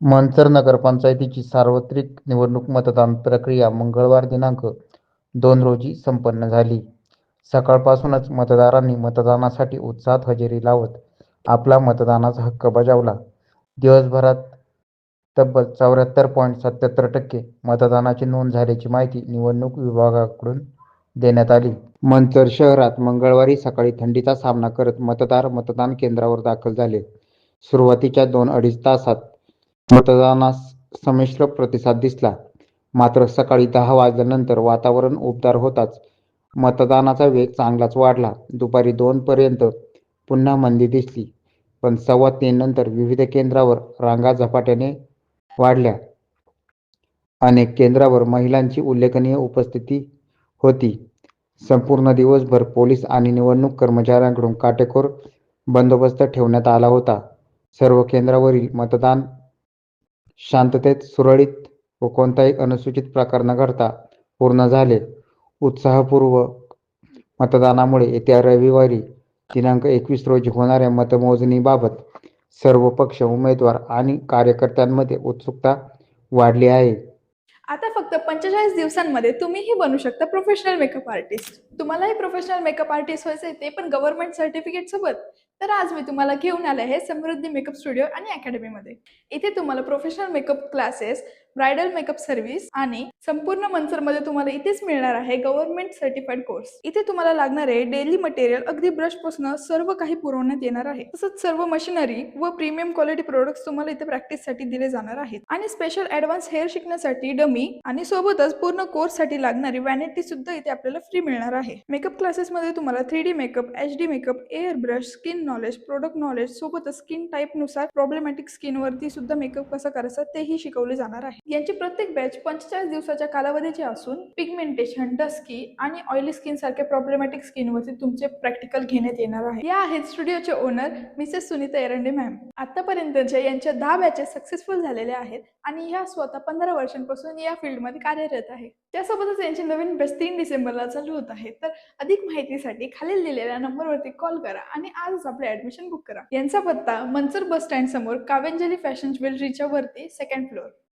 मंचर नगरपंचायतीची सार्वत्रिक निवडणूक मतदान प्रक्रिया मंगळवार दिनांक 2 रोजी संपन्न झाली. सकाळपासूनच मतदारांनी मतदानासाठी उत्साहात हजेरी लावत आपला मतदानाचा हक्क बजावला. दिवसभरात तब्बल 74.77% मतदानाची नोंद झाल्याची माहिती निवडणूक विभागाकडून देण्यात आली. मंचर शहरात मंगळवारी सकाळी थंडीचा सामना करत मतदार मतदान केंद्रावर दाखल झाले. सुरुवातीच्या 2-2.5 तासात मतदानास संमिश्र प्रतिसाद दिसला. मात्र सकाळी 10 वाजल्यानंतर वातावरण उबदार होताच मतदानाचा वेग चांगलाच वाढला. दुपारी 2 पर्यंत पुन्हा मंदी दिसली, पण 2:15 नंतर विविध केंद्रावर रांगा झपाट्याने वाढल्या. अनेक केंद्रावर महिलांची उल्लेखनीय उपस्थिती होती. संपूर्ण दिवसभर पोलीस आणि निवडणूक कर्मचाऱ्यांकडून काटेकोर बंदोबस्त ठेवण्यात आला होता. सर्व केंद्रावरील मतदान शांततेत, सुरळीत व कोणताही अनुचित प्रकार न घडता पूर्ण झाले. उत्साहपूर्वक मतदानामुळे येत्या रविवारी दिनांक 21 रोजी होणाऱ्या मतमोजणीबाबत सर्व पक्ष, उमेदवार आणि कार्यकर्त्यांमध्ये उत्सुकता वाढली आहे. आता फक्त 45 दिवसांमध्ये तुम्हीही बनू शकता प्रोफेशनल मेकअप आर्टिस्ट. तुम्हालाही प्रोफेशनल मेकअप आर्टिस्ट व्हायचं आहे, ते पण गव्हर्नमेंट सर्टिफिकेट सोबत. तर आज मी तुम्हाला घेऊन आले आहे समृद्धी मेकअप स्टुडिओ आणि अकॅडमीमध्ये. इथे तुम्हाला professional makeup classes, bridal makeup service आणि संपूर्ण मंचरमध्ये तुम्हाला इथेच मिळणार आहे गव्हर्नमेंट सर्टिफाईड कोर्स. इथे तुम्हाला लागणारे डेली मटेरियल अगदी ब्रश पासून सर्व काही पुरवण्यात येणार आहे. तसंच सर्व मशिनरी व प्रीमियम क्वालिटी प्रोडक्ट्स तुम्हाला इथे प्रॅक्टिससाठी दिले जाणार आहेत. आणि स्पेशल ॲडव्हान्स हेअर शिकण्यासाठी डमी आणि सोबतच पूर्ण कोर्स साठी लागणारी वॅनिटी सुद्धा इथे आपल्याला फ्री मिळणार आहे. मेकअप क्लासेसमध्ये तुम्हाला 3D makeup, HD makeup, air brush, skin knowledge, product knowledge सोबतच स्किन टाईप नुसार प्रॉब्लेमॅटिक स्किन वरती सुद्धा मेकअप कसा करायचा तेही शिकवले जाणार आहे. यांची प्रत्येक बॅच 45 दिवसाच्या कालावधीची असून पिगमेंटेशन, डस्की आणि ऑइली स्किन सारख्या प्रॉब्लेमॅटिक स्किन वरती तुमचे प्रॅक्टिकल घेण्यात येणार आहे. या आहेत स्टुडिओचे owner Mrs Sunita Erande ma'am. आतापर्यंतच्या यांच्या 10 बॅचेस सक्सेसफुल झालेल्या आहेत आणि ह्या स्वतः 15 वर्षांपासून या फील्डमध्ये कार्यरत आहे. त्यासोबतच यांची नवीन बॅच 3 डिसेंबरला चालू होत आहे. तर अधिक माहितीसाठी खालील दिलेल्या नंबरवरती कॉल करा आणि आजच आपले ऍडमिशन बुक करा. यांचा पत्ता मंचर बस स्टँड समोर कावेंजली फॅशन ज्वेलरीच्या वरती 2nd फ्लोअर.